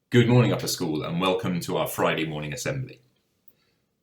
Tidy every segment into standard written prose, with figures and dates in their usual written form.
Good morning, Upper School, and welcome to our Friday morning assembly.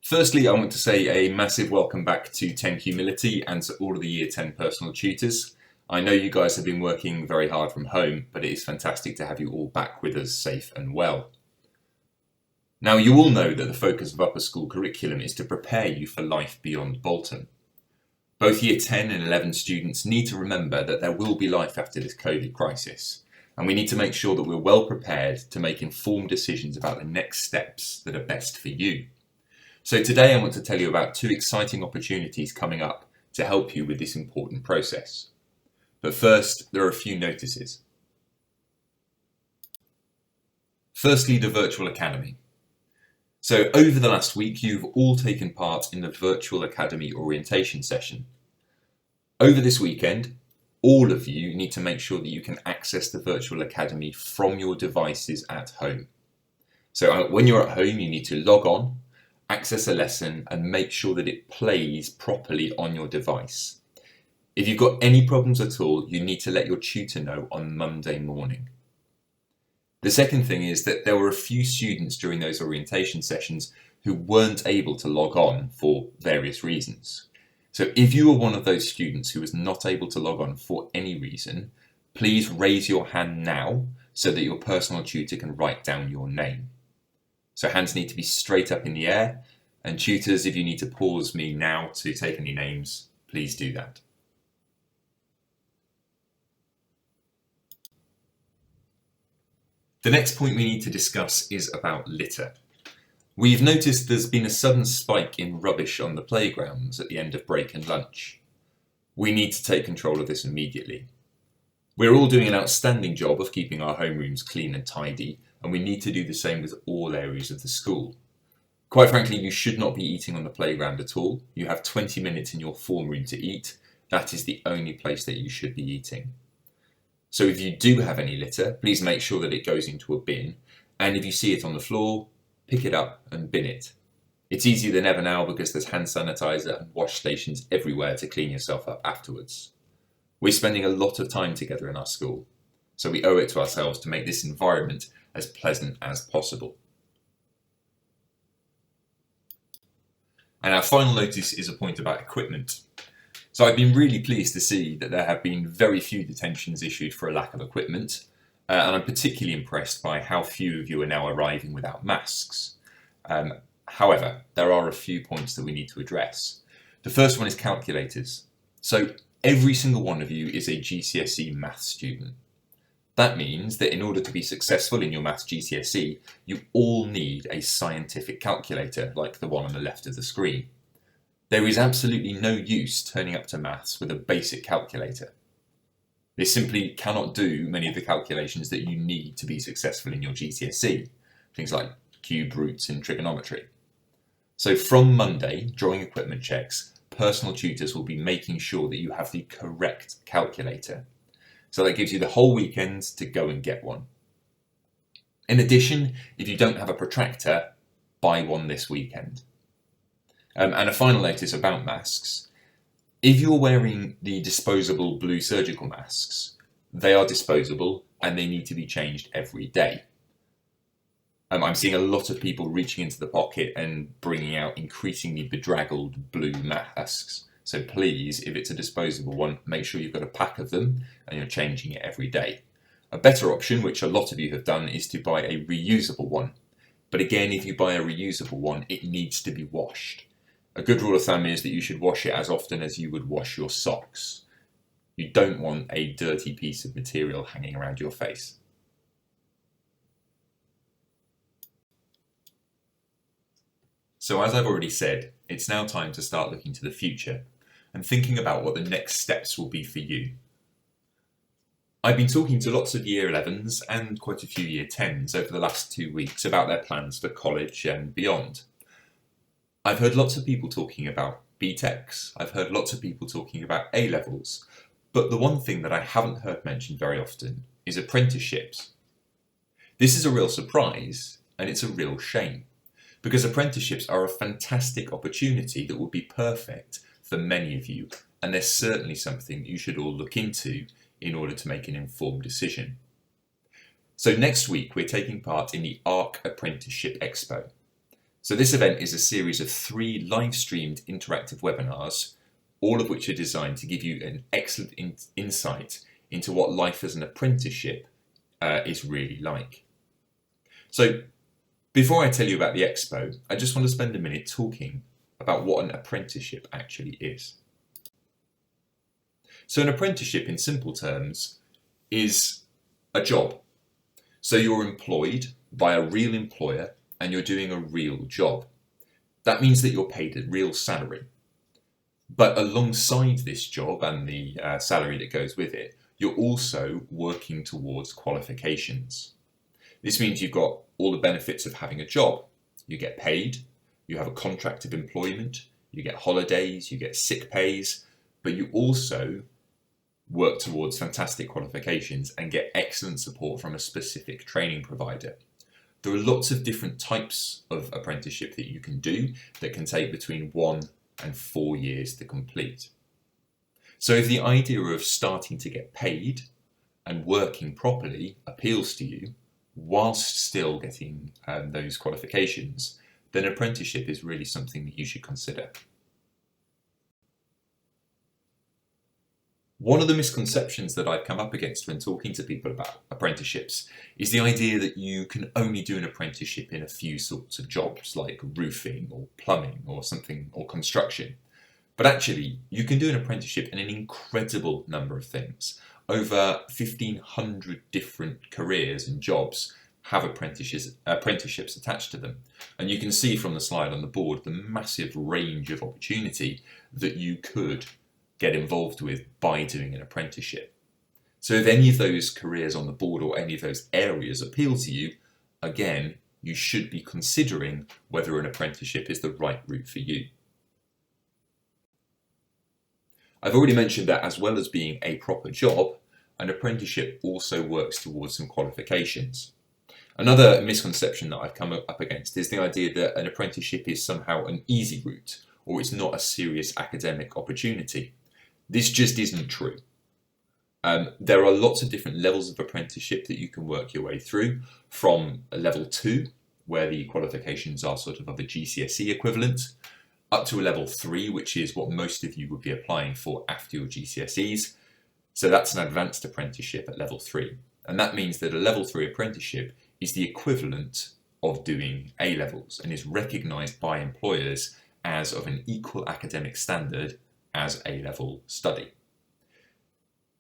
Firstly, I want to say a massive welcome back to 10 Humility and to all of the Year 10 personal tutors. I know you guys have been working very hard from home, but it is fantastic to have you all back with us safe and well. Now, you all know that the focus of Upper School curriculum is to prepare you for life beyond Bolton. Both Year 10 and 11 students need to remember that there will be life after this COVID crisis. And we need to make sure that we're well prepared to make informed decisions about the next steps that are best for you. So today I want to tell you about two exciting opportunities coming up to help you with this important process. But first, there are a few notices. Firstly, the Virtual Academy. So over the last week, you've all taken part in the Virtual Academy orientation session. Over this weekend, all of you need to make sure that you can access the Virtual Academy from your devices at home. So when you're at home, you need to log on, access a lesson, and make sure that it plays properly on your device. If you've got any problems at all, you need to let your tutor know on Monday morning. The second thing is that there were a few students during those orientation sessions who weren't able to log on for various reasons. So if you are one of those students who was not able to log on for any reason, please raise your hand now so that your personal tutor can write down your name. So hands need to be straight up in the air, and tutors, if you need to pause me now to take any names, please do that. The next point we need to discuss is about litter. We've noticed there's been a sudden spike in rubbish on the playgrounds at the end of break and lunch. We need to take control of this immediately. We're all doing an outstanding job of keeping our homerooms clean and tidy, and we need to do the same with all areas of the school. Quite frankly, you should not be eating on the playground at all. You have 20 minutes in your form room to eat. That is the only place that you should be eating. So if you do have any litter, please make sure that it goes into a bin, and if you see it on the floor, pick it up and bin it. It's easier than ever now because there's hand sanitizer and wash stations everywhere to clean yourself up afterwards. We're spending a lot of time together in our school, so we owe it to ourselves to make this environment as pleasant as possible. And our final notice is a point about equipment. So I've been really pleased to see that there have been very few detentions issued for a lack of equipment. And I'm particularly impressed by how few of you are now arriving without masks. However, there are a few points that we need to address. The first one is calculators. So every single one of you is a GCSE maths student. That means that in order to be successful in your maths GCSE, you all need a scientific calculator like the one on the left of the screen. There is absolutely no use turning up to maths with a basic calculator. They simply cannot do many of the calculations that you need to be successful in your GCSE, things like cube roots and trigonometry. So from Monday, during equipment checks, personal tutors will be making sure that you have the correct calculator. So that gives you the whole weekend to go and get one. In addition, if you don't have a protractor, buy one this weekend. And a final notice about masks. If you're wearing the disposable blue surgical masks, they are disposable and they need to be changed every day. I'm seeing a lot of people reaching into the pocket and bringing out increasingly bedraggled blue masks. So please, if it's a disposable one, make sure you've got a pack of them and you're changing it every day. A better option, which a lot of you have done, is to buy a reusable one. But again, if you buy a reusable one, it needs to be washed. A good rule of thumb is that you should wash it as often as you would wash your socks. You don't want a dirty piece of material hanging around your face. So as I've already said, it's now time to start looking to the future and thinking about what the next steps will be for you. I've been talking to lots of Year 11s and quite a few Year 10s over the last 2 weeks about their plans for college and beyond. I've heard lots of people talking about BTECs, I've heard lots of people talking about A-levels, but the one thing that I haven't heard mentioned very often is apprenticeships. This is a real surprise, and it's a real shame, because apprenticeships are a fantastic opportunity that would be perfect for many of you, and they're certainly something you should all look into in order to make an informed decision. So next week we're taking part in the Ark Apprenticeship Expo. So this event is a series of 3 live-streamed interactive webinars, all of which are designed to give you an excellent insight into what life as an apprenticeship is really like. So before I tell you about the expo, I just want to spend a minute talking about what an apprenticeship actually is. So an apprenticeship, in simple terms, is a job. So you're employed by a real employer and you're doing a real job. That means that you're paid a real salary. But alongside this job and the salary that goes with it, you're also working towards qualifications. This means you've got all the benefits of having a job. You get paid, you have a contract of employment, you get holidays, you get sick pays, but you also work towards fantastic qualifications and get excellent support from a specific training provider. There are lots of different types of apprenticeship that you can do that can take between 1 and 4 years to complete. So if the idea of starting to get paid and working properly appeals to you, whilst still getting those qualifications, then apprenticeship is really something that you should consider. One of the misconceptions that I've come up against when talking to people about apprenticeships is the idea that you can only do an apprenticeship in a few sorts of jobs like roofing or plumbing or something, or construction. But actually, you can do an apprenticeship in an incredible number of things. Over 1,500 different careers and jobs have apprenticeships attached to them. And you can see from the slide on the board the massive range of opportunity that you could get involved with by doing an apprenticeship. So if any of those careers on the board or any of those areas appeal to you, again, you should be considering whether an apprenticeship is the right route for you. I've already mentioned that as well as being a proper job, an apprenticeship also works towards some qualifications. Another misconception that I've come up against is the idea that an apprenticeship is somehow an easy route, or it's not a serious academic opportunity. This just isn't true. There are lots of different levels of apprenticeship that you can work your way through, from a level 2, where the qualifications are sort of a GCSE equivalent, up to a level 3, which is what most of you would be applying for after your GCSEs. So that's an advanced apprenticeship at level 3. And that means that a level 3 apprenticeship is the equivalent of doing A-levels and is recognised by employers as of an equal academic standard as A-level study.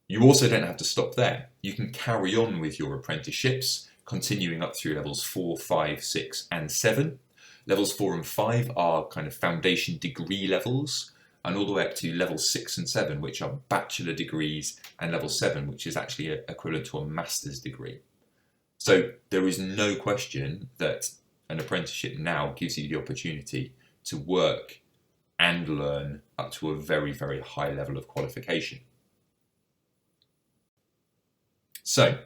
You also don't have to stop there. You can carry on with your apprenticeships, continuing up through levels 4, 5, 6 and 7. Levels 4 and 5 are kind of foundation degree levels, and all the way up to levels 6 and 7, which are bachelor degrees, and level 7, which is actually equivalent to a master's degree. So there is no question that an apprenticeship now gives you the opportunity to work and learn up to a very, very high level of qualification. So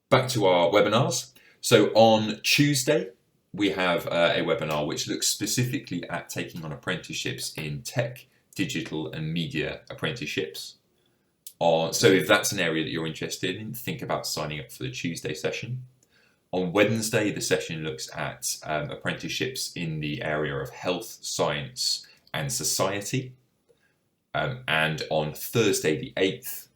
back to our webinars. So on Tuesday, we have a webinar which looks specifically at taking on apprenticeships in tech, digital and media apprenticeships. So if that's an area that you're interested in, think about signing up for the Tuesday session. On Wednesday, the session looks at apprenticeships in the area of health, science and society. And on Thursday the 8th,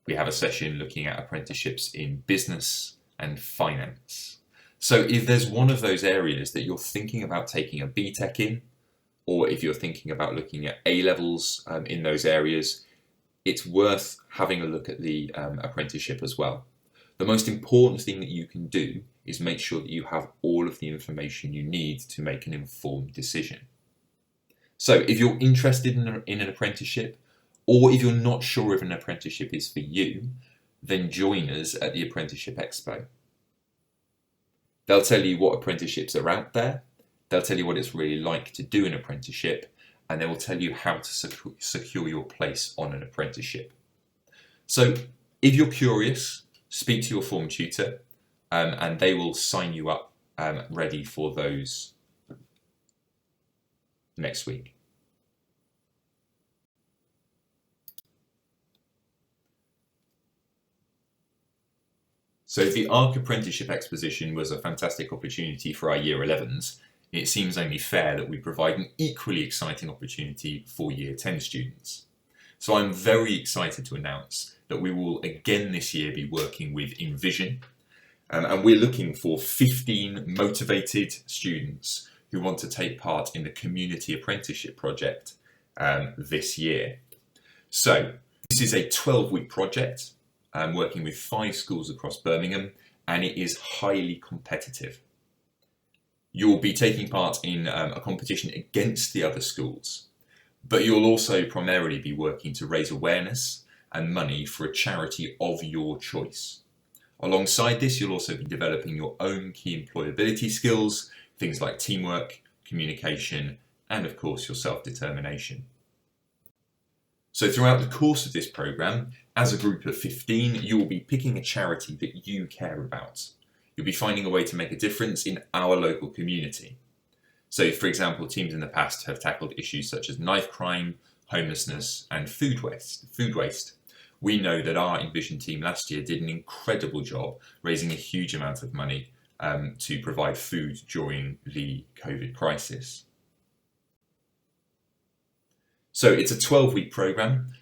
we have a session looking at apprenticeships in business and finance. So if there's one of those areas that you're thinking about taking a BTEC in, or if you're thinking about looking at A-levels in those areas, it's worth having a look at the apprenticeship as well. The most important thing that you can do is make sure that you have all of the information you need to make an informed decision. So if you're interested in an apprenticeship, or if you're not sure if an apprenticeship is for you, then join us at the Apprenticeship Expo. They'll tell you what apprenticeships are out there, they'll tell you what it's really like to do an apprenticeship, and they will tell you how to secure your place on an apprenticeship. So if you're curious, speak to your form tutor and they will sign you up ready for those next week. So the Ark Apprenticeship Exposition was a fantastic opportunity for our Year 11s. It seems only fair that we provide an equally exciting opportunity for Year 10 students. So I'm very excited to announce that we will again this year be working with Envision, and we're looking for 15 motivated students who want to take part in the Community Apprenticeship Project this year. So this is a 12-week project working with 5 schools across Birmingham, and it is highly competitive. You'll be taking part in a competition against the other schools, but you'll also primarily be working to raise awareness and money for a charity of your choice. Alongside this, you'll also be developing your own key employability skills, things like teamwork, communication, and of course your self-determination. So throughout the course of this programme, as a group of 15, you will be picking a charity that you care about. You'll be finding a way to make a difference in our local community. So for example, teams in the past have tackled issues such as knife crime, homelessness, and food waste. We know that our Envision team last year did an incredible job raising a huge amount of money to provide food during the COVID crisis. So it's a 12-week programme.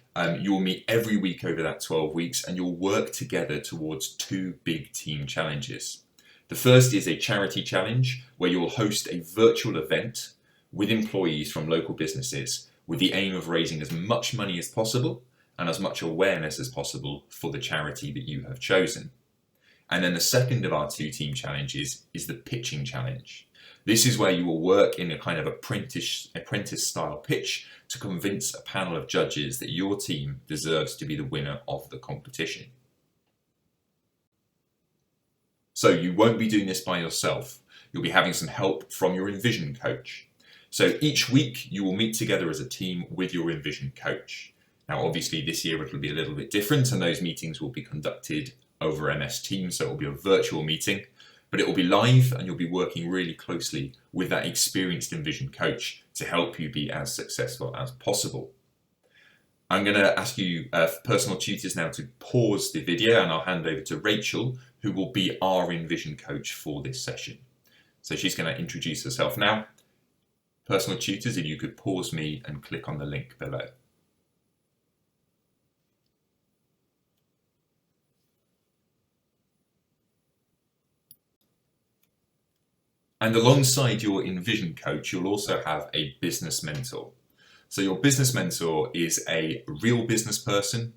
You'll meet every week over that 12 weeks and you'll work together towards 2 big team challenges. The first is a charity challenge where you'll host a virtual event with employees from local businesses with the aim of raising as much money as possible and as much awareness as possible for the charity that you have chosen. And then the second of our 2 team challenges is the pitching challenge. This is where you will work in a kind of apprentice style pitch to convince a panel of judges that your team deserves to be the winner of the competition. So you won't be doing this by yourself. You'll be having some help from your Envision coach. So each week you will meet together as a team with your Envision coach. Now obviously this year it will be a little bit different and those meetings will be conducted over MS Teams, so it will be a virtual meeting, but it will be live and you'll be working really closely with that experienced Envision coach to help you be as successful as possible. I'm going to ask you personal tutors now to pause the video and I'll hand over to Rachel, who will be our Envision coach for this session. So she's going to introduce herself now. Personal tutors, if you could pause me and click on the link below. And alongside your Envision coach, you'll also have a business mentor. So your business mentor is a real business person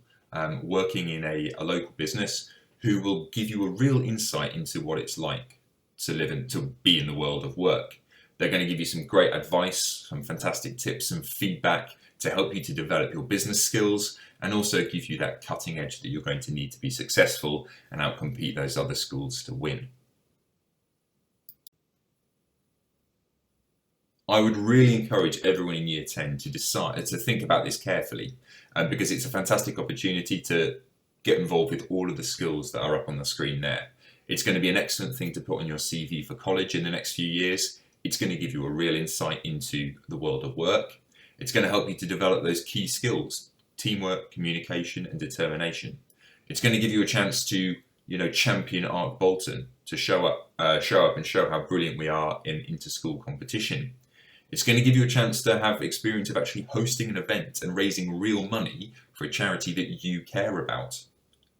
working in a local business who will give you a real insight into what it's like to live and to be in the world of work. They're going to give you some great advice, some fantastic tips and feedback to help you to develop your business skills and also give you that cutting edge that you're going to need to be successful and outcompete those other schools to win. I would really encourage everyone in Year 10 to think about this carefully because it's a fantastic opportunity to get involved with all of the skills that are up on the screen there. It's going to be an excellent thing to put on your CV for college in the next few years. It's going to give you a real insight into the world of work. It's going to help you to develop those key skills, teamwork, communication and determination. It's going to give you a chance to champion Ark Boulton, to show up and show how brilliant we are in inter-school competition. It's going to give you a chance to have experience of actually hosting an event and raising real money for a charity that you care about.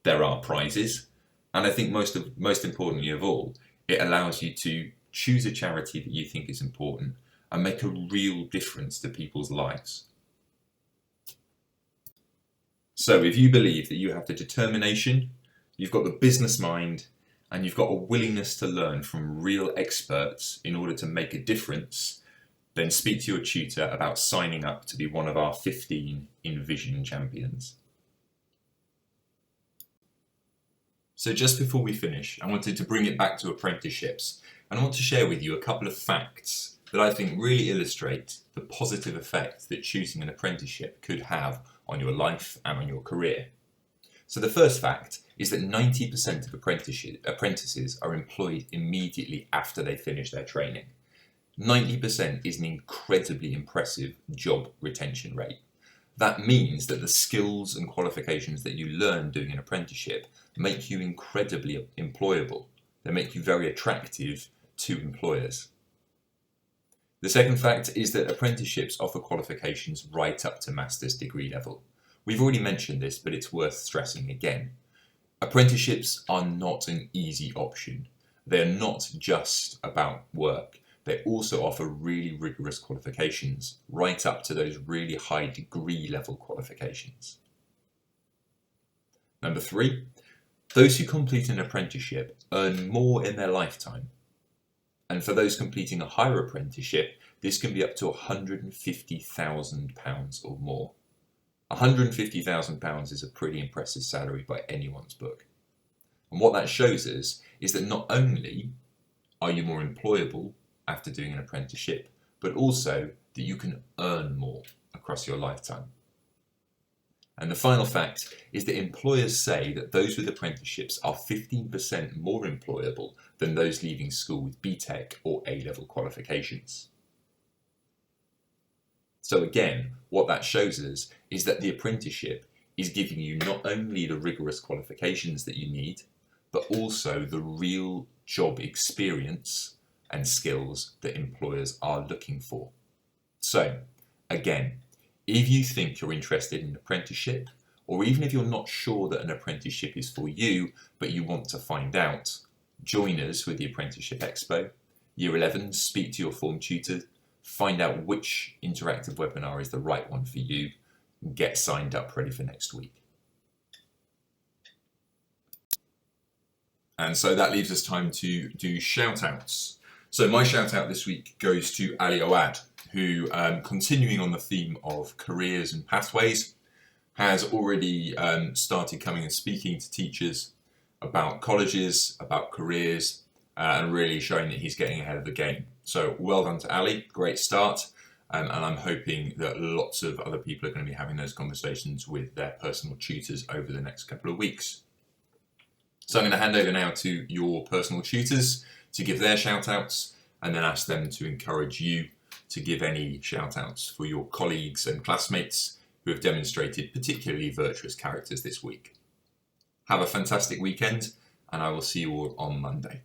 There are prizes, and I think most importantly of all, it allows you to choose a charity that you think is important and make a real difference to people's lives. So if you believe that you have the determination, you've got the business mind, and you've got a willingness to learn from real experts in order to make a difference, then speak to your tutor about signing up to be one of our 15 Envision champions. So just before we finish, I wanted to bring it back to apprenticeships, and I want to share with you a couple of facts that I think really illustrate the positive effect that choosing an apprenticeship could have on your life and on your career. So the first fact is that 90% of apprentices are employed immediately after they finish their training. 90% is an incredibly impressive job retention rate. That means that the skills and qualifications that you learn doing an apprenticeship make you incredibly employable. They make you very attractive to employers. The second fact is that apprenticeships offer qualifications right up to master's degree level. We've already mentioned this, but it's worth stressing again. Apprenticeships are not an easy option. They're not just about work. They also offer really rigorous qualifications, right up to those really high degree level qualifications. Number 3, those who complete an apprenticeship earn more in their lifetime. And for those completing a higher apprenticeship, this can be up to £150,000 or more. £150,000 is a pretty impressive salary by anyone's book. And what that shows us is that not only are you more employable after doing an apprenticeship, but also that you can earn more across your lifetime. And the final fact is that employers say that those with apprenticeships are 15% more employable than those leaving school with BTEC or A-level qualifications. So again, what that shows us is that the apprenticeship is giving you not only the rigorous qualifications that you need, but also the real job experience and skills that employers are looking for. So again, if you think you're interested in an apprenticeship, or even if you're not sure that an apprenticeship is for you, but you want to find out, join us with the Apprenticeship Expo. Year 11, speak to your form tutor, find out which interactive webinar is the right one for you, and get signed up ready for next week. And so that leaves us time to do shout outs. So my shout out this week goes to Ali Awad, who, continuing on the theme of careers and pathways, has already started coming and speaking to teachers about colleges, about careers, and really showing that he's getting ahead of the game. So well done to Ali, great start, and I'm hoping that lots of other people are going to be having those conversations with their personal tutors over the next couple of weeks. So I'm going to hand over now to your personal tutors to give their shout outs, and then ask them to encourage you to give any shout outs for your colleagues and classmates who have demonstrated particularly virtuous characters this week. Have a fantastic weekend, and I will see you all on Monday.